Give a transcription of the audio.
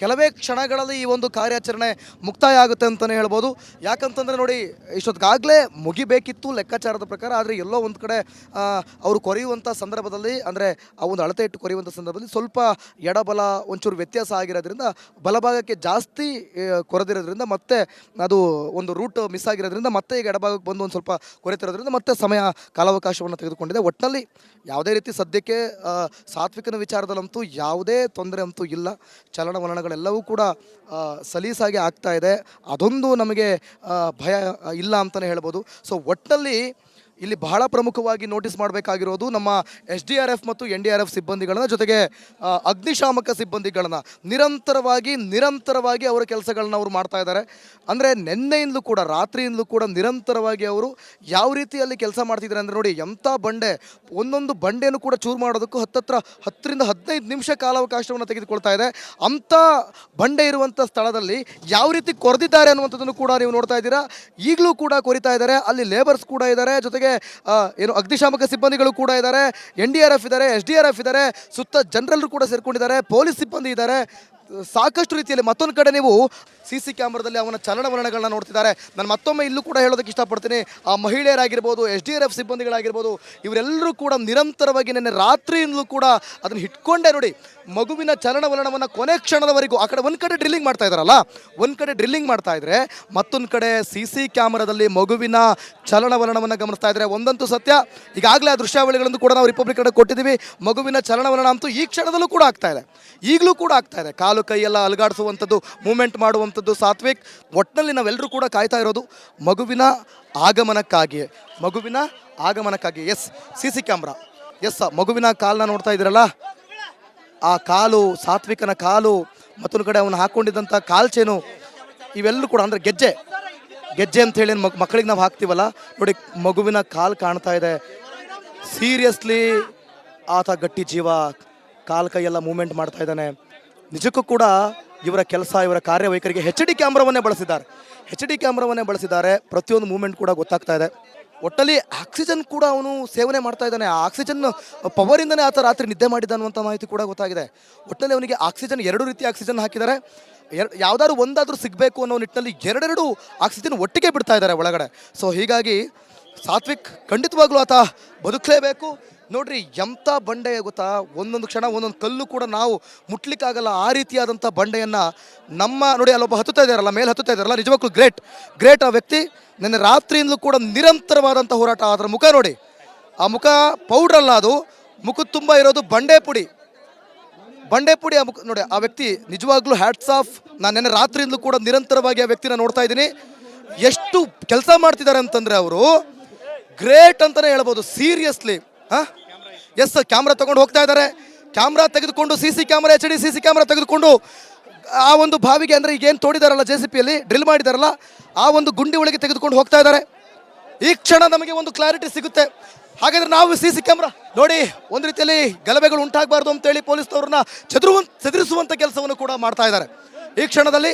ಕೆಲವೇ ಕ್ಷಣಗಳಲ್ಲಿ ಈ ಒಂದು ಕಾರ್ಯಾಚರಣೆ ಮುಕ್ತಾಯ ಆಗುತ್ತೆ ಅಂತಲೇ ಹೇಳ್ಬೋದು. ಯಾಕಂತಂದರೆ ನೋಡಿ, ಇಷ್ಟೊತ್ತಿಗಾಗಲೇ ಮುಗಿಬೇಕಿತ್ತು ಲೆಕ್ಕಾಚಾರದ ಪ್ರಕಾರ. ಆದರೆ ಎಲ್ಲೋ ಒಂದು ಕಡೆ ಅವರು ಕೊರೆಯುವಂಥ ಸಂದರ್ಭದಲ್ಲಿ, ಅಂದರೆ ಆ ಒಂದು ಅಳತೆ ಇಟ್ಟು ಕೊರೆಯುವಂಥ ಸಂದರ್ಭದಲ್ಲಿ ಸ್ವಲ್ಪ ಎಡಬಲ ಒಂಚೂರು ವ್ಯತ್ಯಾಸ ಆಗಿರೋದ್ರಿಂದ, ಬಲಭಾಗಕ್ಕೆ ಜಾಸ್ತಿ ಕೊರೆದಿರೋದ್ರಿಂದ, ಮತ್ತೆ ಅದು ಒಂದು ರೂಟ್ ಮಿಸ್ ಆಗಿರೋದ್ರಿಂದ ಮತ್ತೆ ಈಗ ಎಡಭಾಗಕ್ಕೆ ಬಂದು ಒಂದು ಸ್ವಲ್ಪ ಕೊರೆತಿರೋದ್ರಿಂದ ಮತ್ತೆ ಸಮಯ ಕಾಲಾವಕಾಶವನ್ನು ತೆಗೆದುಕೊಂಡಿದೆ. ಒಟ್ಟಿನಲ್ಲಿ ಯಾವುದೇ ರೀತಿ ಸದ್ಯಕ್ಕೆ ಸಾತ್ವಿಕನ ವಿಚಾರದಲ್ಲಂತೂ ಯಾವುದೇ ತೊಂದರೆ ಅಂತೂ ಇಲ್ಲ. ಚಲನವಲನಗಳೆಲ್ಲವೂ ಕೂಡ ಸಲೀಸಾಗಿ ಆಗ್ತಾ ಇದೆ. ಅದೊಂದು ನಮಗೆ ಭಯ ಇಲ್ಲ ಅಂತಲೇ ಹೇಳ್ಬೋದು. ಸೊ ಒಟ್ಟಿನಲ್ಲಿ ಇಲ್ಲಿ ಬಹಳ ಪ್ರಮುಖವಾಗಿ ನೋಟಿಸ್ ಮಾಡಬೇಕಾಗಿರೋದು ನಮ್ಮ SDRF ಮತ್ತು NDRF ಸಿಬ್ಬಂದಿಗಳನ್ನ, ಜೊತೆಗೆ ಅಗ್ನಿಶಾಮಕ ಸಿಬ್ಬಂದಿಗಳನ್ನ ನಿರಂತರವಾಗಿ ಅವರ ಕೆಲಸಗಳನ್ನ ಅವರು ಮಾಡ್ತಾ ಇದ್ದಾರೆ. ಅಂದರೆ ನಿನ್ನೆಯಿಂದಲೂ ಕೂಡ, ರಾತ್ರಿಯಿಂದಲೂ ಕೂಡ ನಿರಂತರವಾಗಿ ಅವರು ಯಾವ ರೀತಿಯಲ್ಲಿ ಕೆಲಸ ಮಾಡ್ತಿದ್ದಾರೆ ಅಂದರೆ ನೋಡಿ, ಎಂಥ ಬಂಡೆ, ಒಂದೊಂದು ಬಂಡೆಯನ್ನು ಕೂಡ ಚೂರು ಮಾಡೋದಕ್ಕೂ 10ರಿಂದ 15 ನಿಮಿಷ ಕಾಲಾವಕಾಶವನ್ನು ತೆಗೆದುಕೊಳ್ತಾ ಇದೆ. ಅಂಥ ಬಂಡೆ ಇರುವಂಥ ಸ್ಥಳದಲ್ಲಿ ಯಾವ ರೀತಿ ಕೊರೆದಿದ್ದಾರೆ ಅನ್ನುವಂಥದ್ದನ್ನು ಕೂಡ ನೀವು ನೋಡ್ತಾ ಇದ್ದೀರಾ. ಈಗಲೂ ಕೂಡ ಕೊರಿತಾ ಇದ್ದಾರೆ. ಅಲ್ಲಿ ಲೇಬರ್ಸ್ ಕೂಡ ಇದ್ದಾರೆ, ಜೊತೆಗೆ ಏನು ಅಗ್ನಿಶಾಮಕ ಸಿಬ್ಬಂದಿಗಳು ಕೂಡ ಇದ್ದಾರೆ, NDRF ಇದ್ದಾರೆ, SDRF ಇದ್ದಾರೆ, ಸುತ್ತ ಜನರೆಲ್ಲರೂ ಕೂಡ ಸೇರ್ಕೊಂಡಿದ್ದಾರೆ, ಪೊಲೀಸ್ ಸಿಬ್ಬಂದಿ ಇದ್ದಾರೆ. ಸಾಕಷ್ಟು ರೀತಿಯಲ್ಲಿ ಮತ್ತೊಂದು ಕಡೆ ನೀವು CC ಕ್ಯಾಮ್ರಾದಲ್ಲಿ ಅವನ ಚಲನವಲನಗಳನ್ನ ನೋಡ್ತಿದ್ದಾರೆ. ನಾನು ಮತ್ತೊಮ್ಮೆ ಇಲ್ಲೂ ಕೂಡ ಹೇಳೋದಕ್ಕೆ ಇಷ್ಟಪಡ್ತೀನಿ, ಆ ಮಹಿಳೆಯರಾಗಿರ್ಬೋದು, SDRF ಸಿಬ್ಬಂದಿಗಳಾಗಿರ್ಬೋದು, ಇವರೆಲ್ಲರೂ ಕೂಡ ನಿರಂತರವಾಗಿ ನಿನ್ನೆ ರಾತ್ರಿಯಿಂದಲೂ ಕೂಡ ಅದನ್ನು ಇಟ್ಕೊಂಡೇ ನೋಡಿ, ಮಗುವಿನ ಚಲನವಲನವನ್ನು ಕೊನೆ ಕ್ಷಣದವರೆಗೂ, ಆ ಕಡೆ ಒಂದು ಕಡೆ ಡ್ರಿಲ್ಲಿಂಗ್ ಮಾಡ್ತಾ ಇದ್ದಾರಲ್ಲ, ಒಂದು ಕಡೆ ಡ್ರಿಲ್ಲಿಂಗ್ ಮಾಡ್ತಾ ಇದ್ರೆ, ಮತ್ತೊಂದು ಕಡೆ CC ಕ್ಯಾಮ್ರಾದಲ್ಲಿ ಮಗುವಿನ ಚಲನವಲನವನ್ನು ಗಮನಿಸ್ತಾ ಇದ್ದಾರೆ. ಒಂದಂತೂ ಸತ್ಯ, ಈಗಾಗಲೇ ಆ ದೃಶ್ಯಾವಳಿಗಳನ್ನು ಕೂಡ ನಾವು ರಿಪಬ್ಲಿಕ್ ಕಡೆ ಕೊಟ್ಟಿದ್ದೀವಿ. ಮಗುವಿನ ಚಲನವಲನ ಅಂತೂ ಈ ಕ್ಷಣದಲ್ಲೂ ಕೂಡ ಆಗ್ತಾ ಇದೆ, ಈಗಲೂ ಕೂಡ ಆಗ್ತಾ ಇದೆ. ಕಾಲು ಕೈಯೆಲ್ಲ ಅಲುಗಾಡಿಸುವಂಥದ್ದು, ಮೂಮೆಂಟ್ ಮಾಡುವಂಥದ್ದು. ಸಾತ್ವಿಕ್, ಒಟ್ಟಿನಲ್ಲಿ ನಾವೆಲ್ಲರೂ ಕೂಡ ಕಾಯ್ತಾ ಇರೋದು ಮಗುವಿನ ಆಗಮನಕ್ಕಾಗಿ. ಎಸ್, CC ಕ್ಯಾಮ್ರಾ, ಎಸ್, ಮಗುವಿನ ಕಾಲನ್ನ ನೋಡ್ತಾ ಇದ್ದೀರಲ್ಲ, ಆ ಕಾಲು, ಸಾತ್ವಿಕನ ಕಾಲು, ಮತ್ತೊಂದು ಕಡೆ ಅವನು ಹಾಕ್ಕೊಂಡಿದ್ದಂಥ ಕಾಲ್ಚೇನು, ಇವೆಲ್ಲರೂ ಕೂಡ, ಅಂದರೆ ಗೆಜ್ಜೆ ಅಂತ ಹೇಳಿ ಮಕ್ಕಳಿಗೆ ನಾವು ಹಾಕ್ತೀವಲ್ಲ ನೋಡಿ, ಮಗುವಿನ ಕಾಲು ಕಾಣ್ತಾ ಇದೆ. ಸೀರಿಯಸ್ಲಿ ಆತ ಗಟ್ಟಿ ಜೀವ, ಕಾಲು ಕೈಯೆಲ್ಲ ಮೂಮೆಂಟ್ ಮಾಡ್ತಾ ಇದ್ದಾನೆ. ನಿಜಕ್ಕೂ ಕೂಡ ಇವರ ಕೆಲಸ, ಇವರ ಕಾರ್ಯವೈಖರಿಗೆ HD ಕ್ಯಾಮ್ರಾವನ್ನೇ ಬಳಸಿದ್ದಾರೆ. ಪ್ರತಿಯೊಂದು ಮೂಮೆಂಟ್ ಕೂಡ ಗೊತ್ತಾಗ್ತಾ ಇದೆ. ಒಟ್ಟಲ್ಲಿ ಆಕ್ಸಿಜನ್ ಕೂಡ ಅವನು ಸೇವನೆ ಮಾಡ್ತಾ ಇದ್ದಾನೆ. ಆ ಆಕ್ಸಿಜನ್ ಪವರಿಂದನೇ ಆತ ರಾತ್ರಿ ನಿದ್ದೆ ಮಾಡಿದ್ದ ಅನ್ನುವಂಥ ಮಾಹಿತಿ ಕೂಡ ಗೊತ್ತಾಗಿದೆ. ಒಟ್ಟಲ್ಲಿ ಅವನಿಗೆ ಆಕ್ಸಿಜನ್, 2 ರೀತಿ ಆಕ್ಸಿಜನ್ ಹಾಕಿದ್ದಾರೆ. ಯಾವುದಾದ್ರು ಒಂದಾದರೂ ಸಿಗಬೇಕು ಅನ್ನೋ ನಿಟ್ಟಿನಲ್ಲಿ 2 ಆಕ್ಸಿಜನ್ ಒಟ್ಟಿಗೆ ಬಿಡ್ತಾ ಇದ್ದಾರೆ ಒಳಗಡೆ. ಸೊ ಹೀಗಾಗಿ ಸಾತ್ವಿಕ್ ಖಂಡಿತವಾಗ್ಲೂ ಆತ ಬದುಕಲೇಬೇಕು. ನೋಡ್ರಿ, ಎಂಥ ಬಂಡೆ ಗೊತ್ತಾ, ಒಂದೊಂದು ಕ್ಷಣ ಒಂದೊಂದು ಕಲ್ಲು ಕೂಡ ನಾವು ಮುಟ್ಲಿಕ್ಕಾಗಲ್ಲ, ಆ ರೀತಿಯಾದಂಥ ಬಂಡೆಯನ್ನು ನಮ್ಮ ನೋಡಿ, ಅಲ್ಲೊಬ್ಬ ಹತ್ತುತ್ತಾ ಇದ್ದಾರಲ್ಲ, ಮೇಲೆ ಹತ್ತುತ್ತಾ ಇದ್ದಾರಲ್ಲ, ನಿಜವಾಗ್ಲೂ ಗ್ರೇಟ್ ಆ ವ್ಯಕ್ತಿ. ನಿನ್ನೆ ರಾತ್ರಿಯಿಂದಲೂ ಕೂಡ ನಿರಂತರವಾದಂಥ ಹೋರಾಟ. ಅದರ ಮುಖ ನೋಡಿ, ಆ ಮುಖ ಪೌಡ್ರಲ್ಲ, ಅದು ಮುಖದ ತುಂಬ ಇರೋದು ಬಂಡೆ ಪುಡಿ ಆ ಮುಖ ನೋಡಿ. ಆ ವ್ಯಕ್ತಿ ನಿಜವಾಗ್ಲೂ ಹ್ಯಾಟ್ಸ್ ಆಫ್. ನಾನು ನಿನ್ನೆ ರಾತ್ರಿಯಿಂದಲೂ ಕೂಡ ನಿರಂತರವಾಗಿ ಆ ವ್ಯಕ್ತಿನ ನೋಡ್ತಾ ಇದ್ದೀನಿ. ಎಷ್ಟು ಕೆಲಸ ಮಾಡ್ತಿದ್ದಾರೆ ಅಂತಂದರೆ ಅವರು ಗ್ರೇಟ್ ಅಂತಲೇ ಹೇಳ್ಬೋದು. ಸೀರಿಯಸ್ಲಿ. ಎಸ್, ಕ್ಯಾಮ್ರಾ ತಗೊಂಡು ಹೋಗ್ತಾ ಇದ್ದಾರೆ. ಕ್ಯಾಮ್ರಾ ತೆಗೆದುಕೊಂಡು CC camera, HD CC camera ತೆಗೆದುಕೊಂಡು ಆ ಒಂದು ಬಾವಿಗೆ, ಅಂದರೆ ಈಗೇನು ತೋಡಿದಾರಲ್ಲ, JCPಯಲ್ಲಿ ಡ್ರಿಲ್ ಮಾಡಿದಾರಲ್ಲ, ಆ ಒಂದು ಗುಂಡಿ ಒಳಗೆ ತೆಗೆದುಕೊಂಡು ಹೋಗ್ತಾ ಇದ್ದಾರೆ. ಈ ಕ್ಷಣ ನಮಗೆ ಒಂದು ಕ್ಲಾರಿಟಿ ಸಿಗುತ್ತೆ. ಹಾಗಾದರೆ ನಾವು CC ಕ್ಯಾಮ್ರಾ ನೋಡಿ, ಒಂದು ರೀತಿಯಲ್ಲಿ ಗಲಭೆಗಳು ಉಂಟಾಗಬಾರ್ದು ಅಂತೇಳಿ ಪೊಲೀಸ್ನವ್ರನ್ನ ಚದುರಿಸುವಂಥ ಕೆಲಸವನ್ನು ಕೂಡ ಮಾಡ್ತಾ ಇದ್ದಾರೆ ಈ ಕ್ಷಣದಲ್ಲಿ.